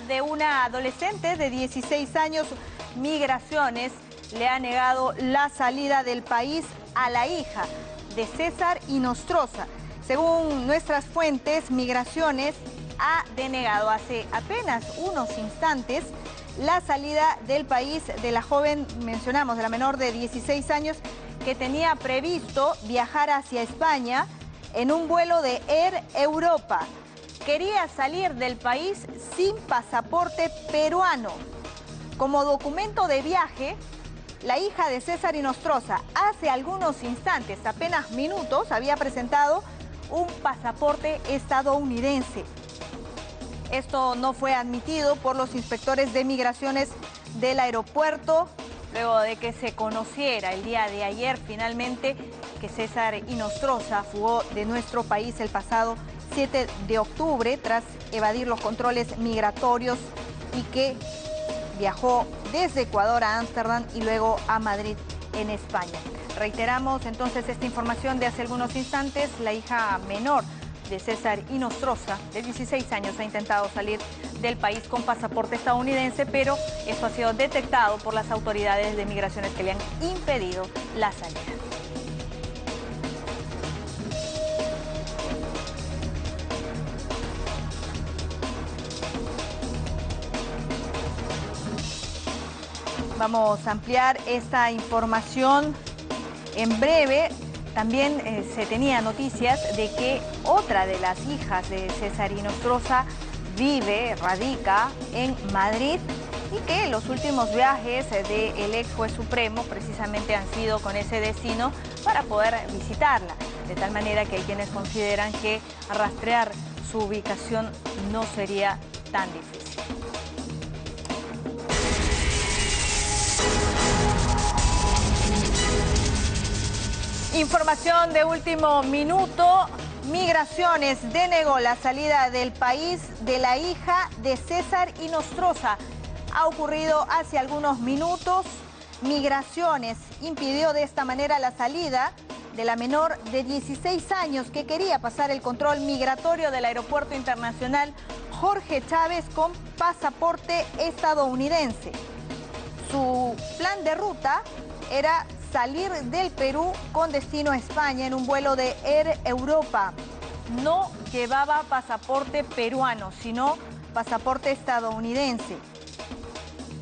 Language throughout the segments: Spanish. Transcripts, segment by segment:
de una adolescente de 16 años, Migraciones le ha negado la salida del país a la hija de César Inostroza. Según nuestras fuentes, Migraciones ha denegado hace apenas unos instantes la salida del país de la joven, mencionamos, de la menor de 16 años, que tenía previsto viajar hacia España en un vuelo de Air Europa. Quería salir del país sin pasaporte peruano. Como documento de viaje, la hija de César Inostroza hace algunos instantes, apenas minutos, había presentado un pasaporte estadounidense. Esto no fue admitido por los inspectores de migraciones del aeropuerto, luego de que se conociera el día de ayer finalmente que César Inostroza fugó de nuestro país el pasado 7 de octubre tras evadir los controles migratorios y que viajó desde Ecuador a Ámsterdam y luego a Madrid en España. Reiteramos entonces esta información de hace algunos instantes. La hija menor de César Inostroza, de 16 años, ha intentado salir del país con pasaporte estadounidense, pero esto ha sido detectado por las autoridades de migraciones que le han impedido la salida. Vamos a ampliar esta información en breve. También se tenía noticias de que otra de las hijas de César Inostroza radica en Madrid y que los últimos viajes del ex juez supremo precisamente han sido con ese destino para poder visitarla. De tal manera que hay quienes consideran que rastrear su ubicación no sería tan difícil. Información de último minuto. Migraciones denegó la salida del país de la hija de César Inostroza. Ha ocurrido hace algunos minutos. Migraciones impidió de esta manera la salida de la menor de 16 años que quería pasar el control migratorio del Aeropuerto Internacional Jorge Chávez con pasaporte estadounidense. Su plan de ruta era salir del Perú con destino a España en un vuelo de Air Europa. No llevaba pasaporte peruano, sino pasaporte estadounidense.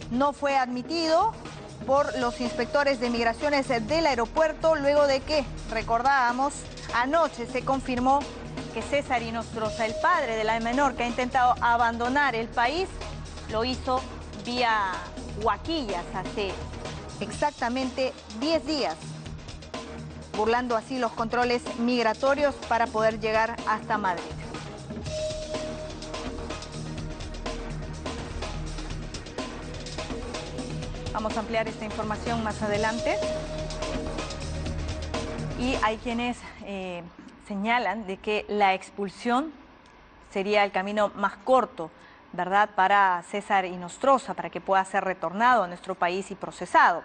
No fue admitido por los inspectores de migraciones del aeropuerto, luego de que, recordábamos, anoche se confirmó que César Inostroza, el padre de la menor que ha intentado abandonar el país, lo hizo vía Huaquillas hace exactamente 10 días, burlando así los controles migratorios para poder llegar hasta Madrid. Vamos a ampliar esta información más adelante. Y hay quienes señalan de que la expulsión sería el camino más corto, ¿verdad?, para César Inostroza, para que pueda ser retornado a nuestro país y procesado.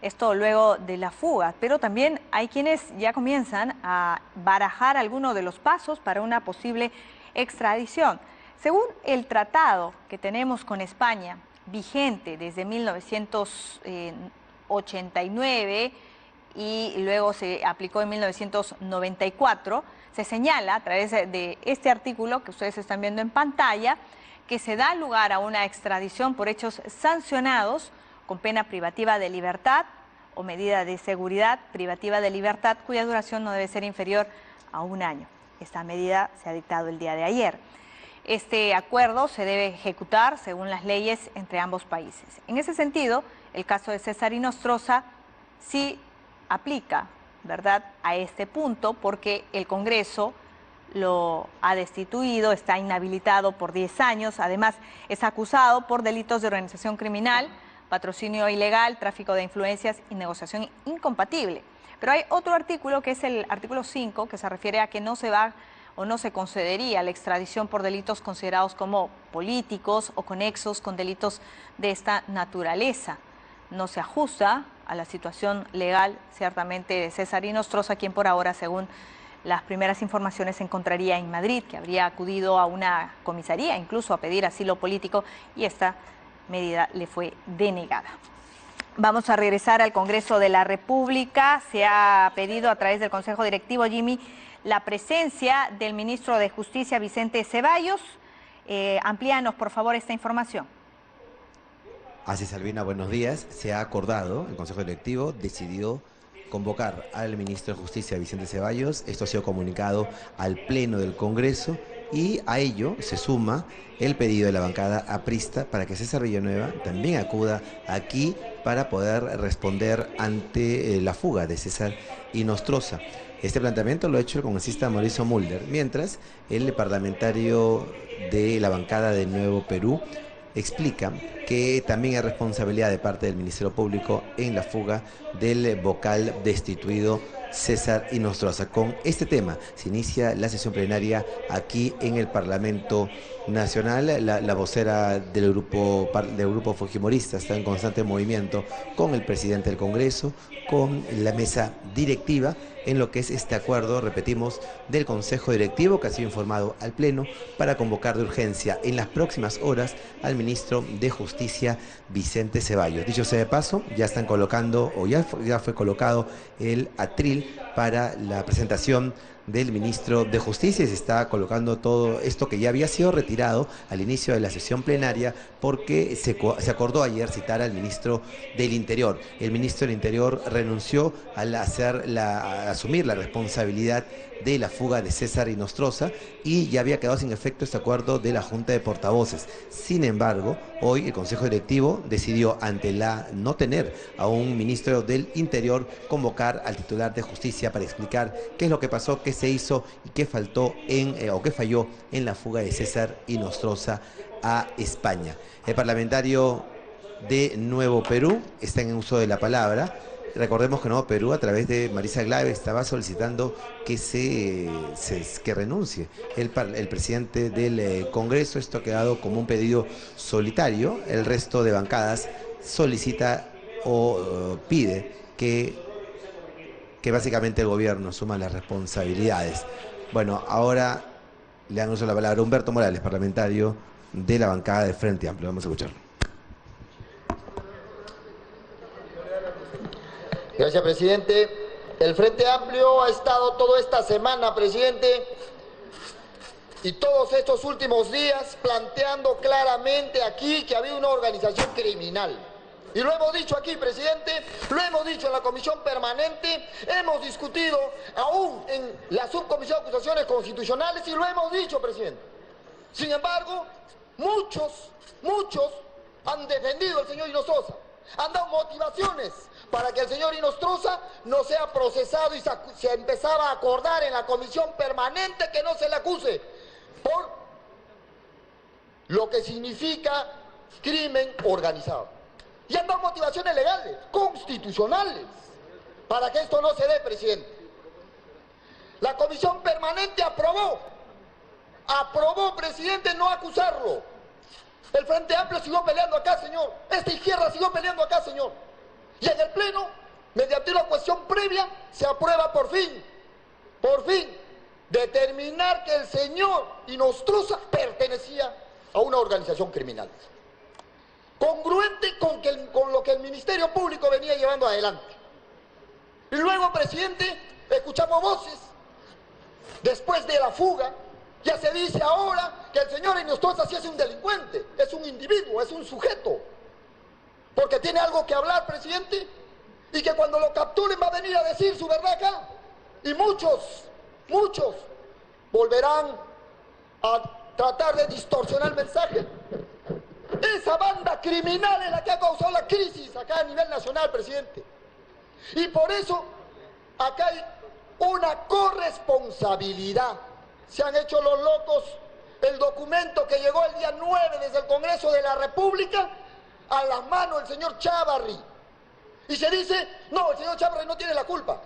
Esto luego de la fuga, pero también hay quienes ya comienzan a barajar algunos de los pasos para una posible extradición. Según el tratado que tenemos con España, vigente desde 1989 y luego se aplicó en 1994, se señala a través de este artículo que ustedes están viendo en pantalla, que se da lugar a una extradición por hechos sancionados con pena privativa de libertad o medida de seguridad privativa de libertad cuya duración no debe ser inferior a 1 año. Esta medida se ha dictado el día de ayer. Este acuerdo se debe ejecutar según las leyes entre ambos países. En ese sentido, el caso de César Inostroza sí aplica, ¿verdad?, a este punto porque el Congreso lo ha destituido, está inhabilitado por 10 años, además es acusado por delitos de organización criminal, patrocinio ilegal, tráfico de influencias y negociación incompatible. Pero hay otro artículo que es el artículo 5, que se refiere a que no se va o no se concedería la extradición por delitos considerados como políticos o conexos con delitos de esta naturaleza. No se ajusta a la situación legal, ciertamente, de César Inostroza, quien por ahora, según Las primeras informaciones se encontraría en Madrid, que habría acudido a una comisaría incluso a pedir asilo político, y esta medida le fue denegada. Vamos a regresar al Congreso de la República. Se ha pedido a través del Consejo Directivo, Jimmy, la presencia del ministro de Justicia, Vicente Ceballos. Amplíanos, por favor, esta información. Así es, Albina, buenos días. Se ha acordado, el Consejo Directivo decidió convocar al ministro de Justicia, Vicente Ceballos. Esto ha sido comunicado al Pleno del Congreso y a ello se suma el pedido de la bancada aprista para que César Villanueva también acuda aquí para poder responder ante la fuga de César Inostroza. Este planteamiento lo ha hecho el congresista Mauricio Mulder, mientras el parlamentario de la bancada de Nuevo Perú explica que también hay responsabilidad de parte del Ministerio Público en la fuga del vocal destituido César Inostroza. Con este tema se inicia la sesión plenaria aquí en el Parlamento Nacional. La vocera del grupo fujimorista está en constante movimiento con el presidente del Congreso, con la mesa directiva, en lo que es este acuerdo, repetimos, del Consejo Directivo, que ha sido informado al Pleno para convocar de urgencia en las próximas horas al ministro de Justicia, Vicente Ceballos. Dicho sea de paso, ya están colocando, o ya fue colocado el atril para la presentación del ministro de Justicia, y se está colocando todo esto que ya había sido retirado al inicio de la sesión plenaria porque se acordó ayer citar al ministro del Interior. El ministro del Interior renunció al asumir la responsabilidad de la fuga de César Inostroza y ya había quedado sin efecto este acuerdo de la Junta de Portavoces. Sin embargo, hoy el Consejo Directivo decidió, ante la no tener a un ministro del Interior, convocar al titular de Justicia para explicar qué es lo que pasó, qué se hizo y qué faltó qué falló en la fuga de César Inostroza a España. El parlamentario de Nuevo Perú está en uso de la palabra. Recordemos que Nuevo Perú, a través de Marisa Glave, estaba solicitando que renuncie el presidente del Congreso. Esto ha quedado como un pedido solitario. El resto de bancadas solicita o pide que básicamente el gobierno asuma las responsabilidades. Bueno, ahora le dan uso de la palabra a Humberto Morales, parlamentario de la bancada de Frente Amplio. Vamos a escucharlo. Gracias, presidente. El Frente Amplio ha estado toda esta semana, presidente, y todos estos últimos días planteando claramente aquí que había una organización criminal. Y lo hemos dicho aquí, presidente, lo hemos dicho en la comisión permanente, hemos discutido aún en la subcomisión de acusaciones constitucionales y lo hemos dicho, presidente. Sin embargo, muchos han defendido al señor Inostroza, han dado motivaciones para que el señor Inostroza no sea procesado y se empezaba a acordar en la comisión permanente que no se le acuse por lo que significa crimen organizado. Y han dado motivaciones legales, constitucionales, para que esto no se dé, presidente. La comisión permanente aprobó, presidente, no acusarlo. El Frente Amplio siguió peleando acá, señor. Esta izquierda siguió peleando acá, señor. Y en el Pleno, mediante una cuestión previa, se aprueba por fin, determinar que el señor Inostroza pertenecía a una organización criminal. Congruente con lo que el Ministerio Público venía llevando adelante. Y luego, presidente, escuchamos voces, después de la fuga, ya se dice ahora que el señor Inostroza sí es un delincuente, es un individuo, es un sujeto. Porque tiene algo que hablar, presidente, y que cuando lo capturen va a venir a decir su verdad acá. Y muchos volverán a tratar de distorsionar el mensaje. Esa banda criminal es la que ha causado la crisis acá a nivel nacional, presidente. Y por eso acá hay una corresponsabilidad. Se han hecho los locos. El documento que llegó el día 9 desde el Congreso de la República a las manos del señor Chávarri. Y se dice, no, el señor Chávarri no tiene la culpa.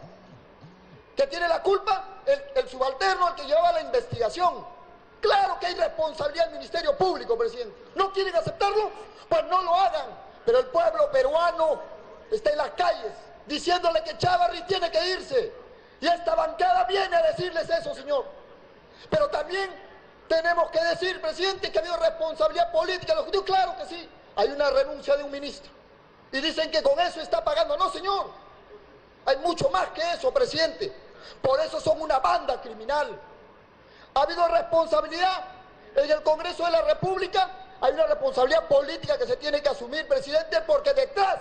¿Que tiene la culpa? El subalterno, el que llevaba la investigación. Claro que hay responsabilidad del Ministerio Público, presidente. ¿No quieren aceptarlo? Pues no lo hagan. Pero el pueblo peruano está en las calles diciéndole que Chávarri tiene que irse. Y esta bancada viene a decirles eso, señor. Pero también tenemos que decir, presidente, que ha habido responsabilidad política del Ejecutivo. Claro que sí. Hay una renuncia de un ministro. Y dicen que con eso está pagando. No, señor. Hay mucho más que eso, presidente. Por eso son una banda criminal. Ha habido responsabilidad en el Congreso de la República. Hay una responsabilidad política que se tiene que asumir, presidente, porque detrás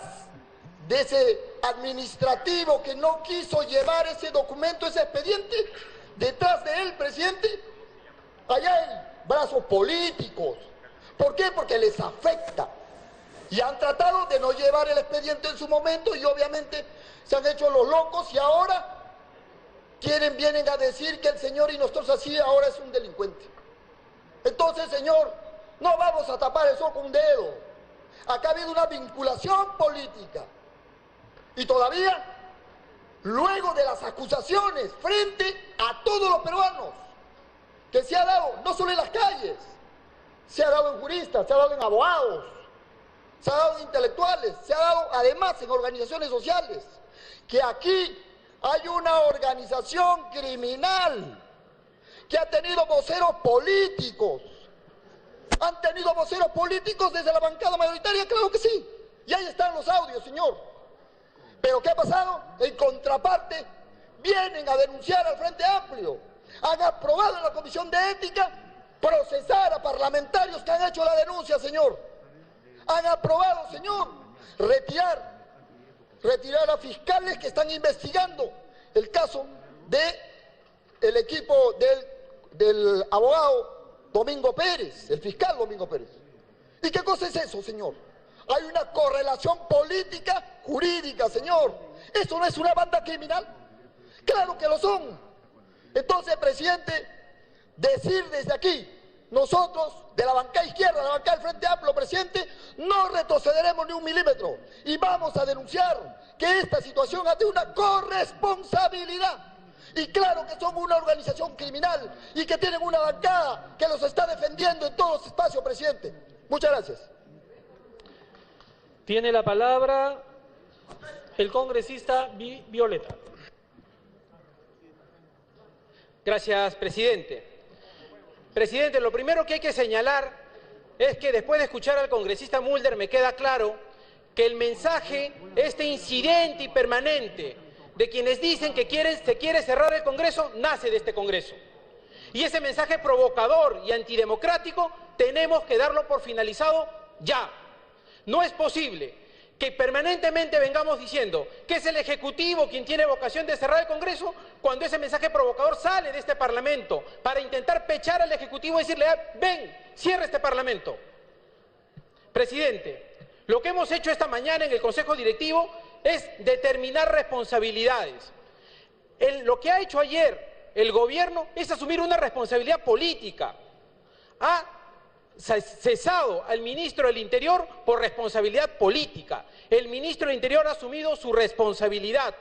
de ese administrativo que no quiso llevar ese documento, ese expediente, detrás de él, presidente, allá hay brazos políticos. ¿Por qué? Porque les afecta. Y han tratado de no llevar el expediente en su momento y obviamente se han hecho los locos y ahora vienen a decir que el señor Inostroza sí ahora es un delincuente. Entonces, señor, no vamos a tapar el sol con un dedo. Acá ha habido una vinculación política. Y todavía, luego de las acusaciones frente a todos los peruanos, que se ha dado no solo en las calles, se ha dado en juristas, se ha dado en abogados, se ha dado en intelectuales, se ha dado además en organizaciones sociales, que aquí hay una organización criminal que ha tenido voceros políticos. ¿Han tenido voceros políticos desde la bancada mayoritaria? Claro que sí. Y ahí están los audios, señor. Pero ¿qué ha pasado? En contraparte, vienen a denunciar al Frente Amplio. Han aprobado en la Comisión de Ética procesar a parlamentarios que han hecho la denuncia, señor. Han aprobado, señor, retirar a fiscales que están investigando el caso del equipo del abogado Domingo Pérez, el fiscal Domingo Pérez. ¿Y qué cosa es eso, señor? Hay una correlación política jurídica, señor. ¿Eso no es una banda criminal? Claro que lo son. Entonces, presidente, decir desde aquí, nosotros, de la bancada izquierda, la bancada del Frente Amplio, presidente, no retrocederemos ni un milímetro y vamos a denunciar que esta situación ha tenido una corresponsabilidad. Y claro que son una organización criminal y que tienen una bancada que los está defendiendo en todos los espacios, presidente. Muchas gracias. Tiene la palabra el congresista Violeta. Gracias, presidente. Presidente, lo primero que hay que señalar es que después de escuchar al congresista Mulder me queda claro que el mensaje, este incidente y permanente de quienes dicen que se quiere cerrar el Congreso, nace de este Congreso. Y ese mensaje provocador y antidemocrático tenemos que darlo por finalizado ya. No es posible que permanentemente vengamos diciendo que es el Ejecutivo quien tiene vocación de cerrar el Congreso cuando ese mensaje provocador sale de este Parlamento para intentar pechar al Ejecutivo y decirle, ven, cierra este Parlamento. Presidente, lo que hemos hecho esta mañana en el Consejo Directivo es determinar responsabilidades. Lo que ha hecho ayer el gobierno es asumir una responsabilidad política. Ha cesado al ministro del Interior por responsabilidad política. El ministro del Interior ha asumido su responsabilidad.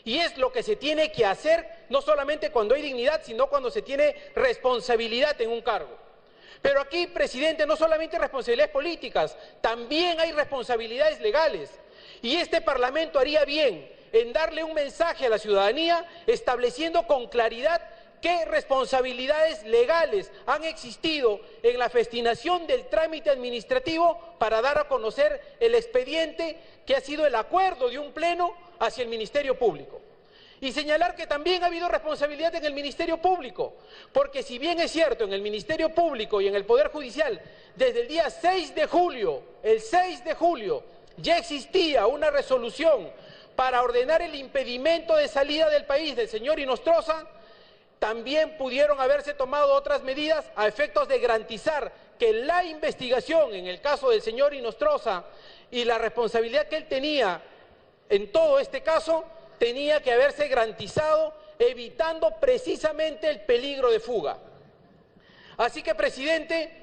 Y es lo que se tiene que hacer, no solamente cuando hay dignidad, sino cuando se tiene responsabilidad en un cargo. Pero aquí, presidente, no solamente hay responsabilidades políticas, también hay responsabilidades legales. Y este Parlamento haría bien en darle un mensaje a la ciudadanía estableciendo con claridad qué responsabilidades legales han existido en la festinación del trámite administrativo para dar a conocer el expediente que ha sido el acuerdo de un pleno hacia el Ministerio Público. Y señalar que también ha habido responsabilidad en el Ministerio Público, porque si bien es cierto, en el Ministerio Público y en el Poder Judicial, desde el día 6 de julio, ya existía una resolución para ordenar el impedimento de salida del país del señor Inostroza, también pudieron haberse tomado otras medidas a efectos de garantizar que la investigación en el caso del señor Inostroza y la responsabilidad que él tenía en todo este caso tenía que haberse garantizado evitando precisamente el peligro de fuga. Así que, presidente,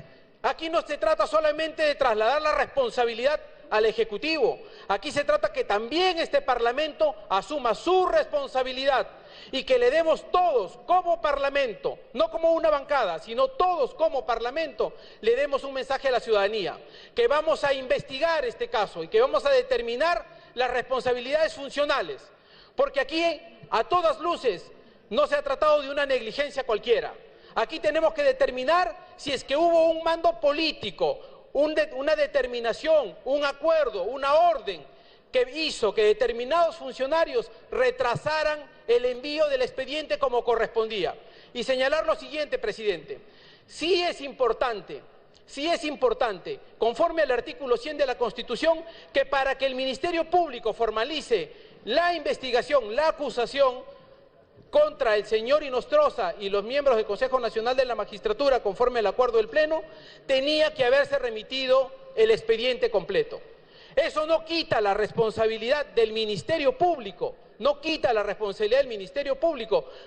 aquí no se trata solamente de trasladar la responsabilidad al Ejecutivo, aquí se trata que también este Parlamento asuma su responsabilidad y que le demos todos como Parlamento, no como una bancada, sino todos como Parlamento, le demos un mensaje a la ciudadanía, que vamos a investigar este caso y que vamos a determinar las responsabilidades funcionales, porque aquí, a todas luces, no se ha tratado de una negligencia cualquiera. Aquí tenemos que determinar si es que hubo un mando político, una determinación, un acuerdo, una orden que hizo que determinados funcionarios retrasaran el envío del expediente como correspondía. Y señalar lo siguiente, presidente, sí es importante, conforme al artículo 100 de la Constitución, que para que el Ministerio Público formalice la investigación, la acusación contra el señor Inostroza y los miembros del Consejo Nacional de la Magistratura, conforme al acuerdo del Pleno, tenía que haberse remitido el expediente completo. Eso no quita la responsabilidad del Ministerio Público,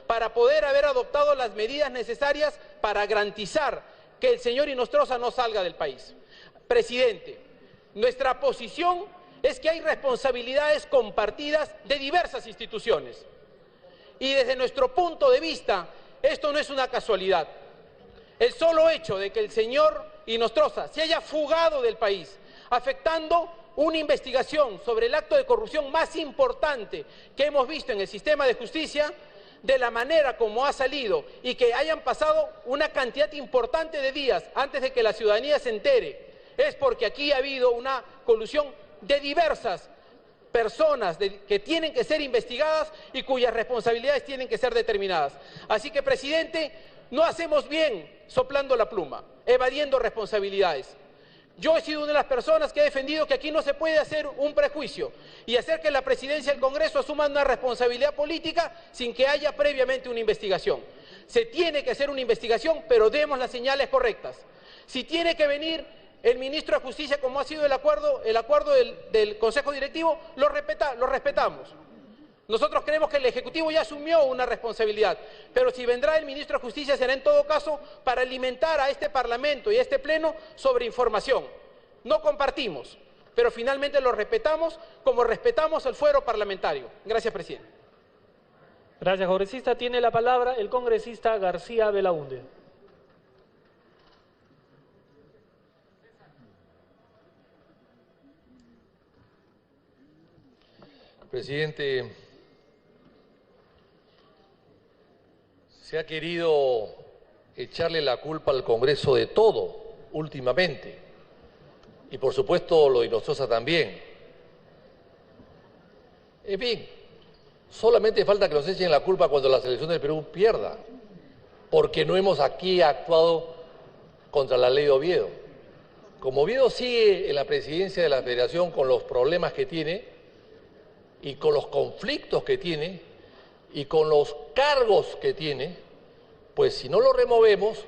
para poder haber adoptado las medidas necesarias para garantizar que el señor Inostroza no salga del país. Presidente, nuestra posición es que hay responsabilidades compartidas de diversas instituciones. Y desde nuestro punto de vista, esto no es una casualidad. El solo hecho de que el señor Inostroza se haya fugado del país, afectando una investigación sobre el acto de corrupción más importante que hemos visto en el sistema de justicia, de la manera como ha salido y que hayan pasado una cantidad importante de días antes de que la ciudadanía se entere, es porque aquí ha habido una colusión de diversas personas que tienen que ser investigadas y cuyas responsabilidades tienen que ser determinadas. Así que, presidente, no hacemos bien soplando la pluma, evadiendo responsabilidades. Yo he sido una de las personas que ha defendido que aquí no se puede hacer un prejuicio y hacer que la presidencia y el Congreso asuman una responsabilidad política sin que haya previamente una investigación. Se tiene que hacer una investigación, pero demos las señales correctas. Si tiene que venir el ministro de Justicia, como ha sido el acuerdo del Consejo Directivo, lo respetamos. Nosotros creemos que el Ejecutivo ya asumió una responsabilidad, pero si vendrá el ministro de Justicia será en todo caso para alimentar a este Parlamento y a este Pleno sobre información. No compartimos, pero finalmente lo respetamos como respetamos el fuero parlamentario. Gracias, presidente. Gracias, congresista. Tiene la palabra el congresista García Belaúnde. Presidente, se ha querido echarle la culpa al Congreso de todo últimamente, y por supuesto lo de Inostroza también. En fin, solamente falta que nos echen la culpa cuando la selección del Perú pierda, porque no hemos aquí actuado contra la ley de Oviedo. Como Oviedo sigue en la presidencia de la Federación con los problemas que tiene y con los conflictos que tiene y con los cargos que tiene, pues si no lo removemos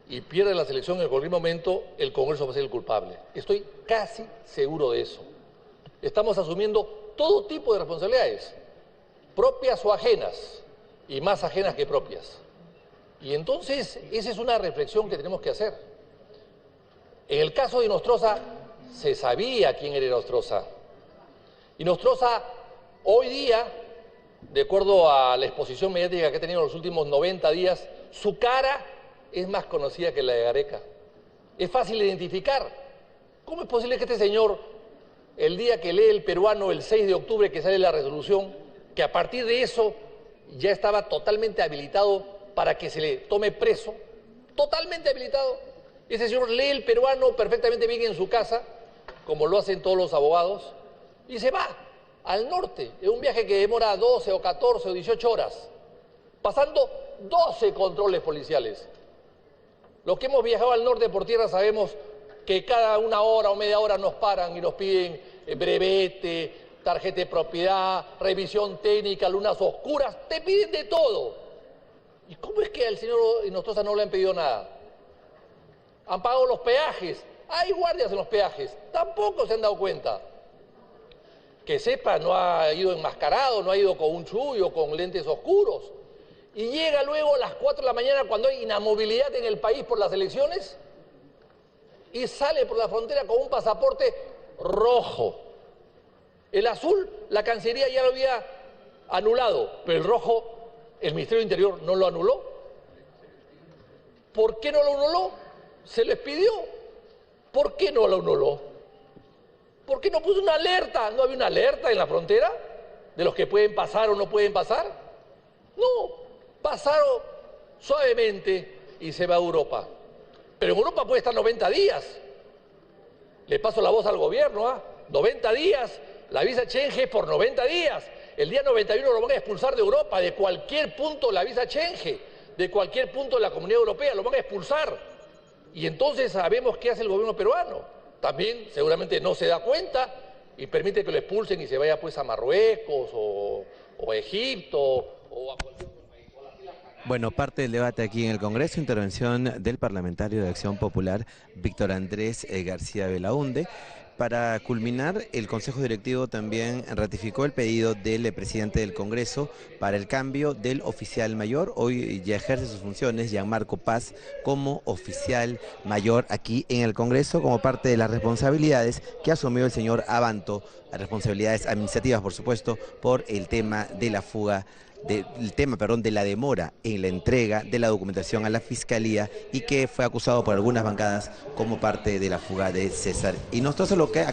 y pierde la selección en cualquier momento, el Congreso va a ser el culpable. Estoy casi seguro de eso. Estamos asumiendo todo tipo de responsabilidades, propias o ajenas, y más ajenas que propias. Y entonces, esa es una reflexión que tenemos que hacer. En el caso de Inostroza, se sabía quién era Inostroza. Inostroza, hoy día, de acuerdo a la exposición mediática que ha tenido en los últimos 90 días, su cara es más conocida que la de Gareca. Es fácil de identificar. ¿Cómo es posible que este señor, el día que lee El Peruano, el 6 de octubre que sale la resolución, que a partir de eso ya estaba totalmente habilitado para que se le tome preso, totalmente habilitado? Ese señor lee El Peruano perfectamente bien en su casa, como lo hacen todos los abogados, y se va al norte, en un viaje que demora 12 o 14 o 18 horas, pasando 12 controles policiales. Los que hemos viajado al norte por tierra sabemos que cada una hora o media hora nos paran y nos piden brevete, tarjeta de propiedad, revisión técnica, lunas oscuras, te piden de todo. ¿Y cómo es que al señor Inostroza no le han pedido nada? Han pagado los peajes, hay guardias en los peajes, tampoco se han dado cuenta. Que sepa, no ha ido enmascarado, no ha ido con un chullo, con lentes oscuros. Y llega luego a las 4 de la mañana cuando hay inamovilidad en el país por las elecciones y sale por la frontera con un pasaporte rojo. El azul, la Cancillería ya lo había anulado, pero el rojo, el Ministerio del Interior no lo anuló. ¿Por qué no lo anuló? Se les pidió. ¿Por qué no lo anuló? ¿Por qué no puso una alerta? ¿No había una alerta en la frontera? de los que pueden pasar o no pueden pasar? No, pasaron suavemente y se va a Europa. Pero en Europa puede estar 90 días. Le paso la voz al gobierno, 90 días, la visa Schengen es por 90 días. El día 91 lo van a expulsar de Europa, de cualquier punto la visa Schengen, de cualquier punto de la Comunidad Europea, lo van a expulsar. Y entonces sabemos qué hace el gobierno peruano. También seguramente no se da cuenta y permite que lo expulsen y se vaya pues a Marruecos o a Egipto o a cualquier otro país. Bueno, parte del debate aquí en el Congreso, intervención del parlamentario de Acción Popular, Víctor Andrés García Belaunde. Para culminar, el Consejo Directivo también ratificó el pedido del presidente del Congreso para el cambio del oficial mayor. Hoy ya ejerce sus funciones Gianmarco Paz como oficial mayor aquí en el Congreso, como parte de las responsabilidades que asumió el señor Abanto, responsabilidades administrativas, por supuesto, por el tema de la fuga de la demora en la entrega de la documentación a la Fiscalía y que fue acusado por algunas bancadas como parte de la fuga de César Hinnostroza, lo que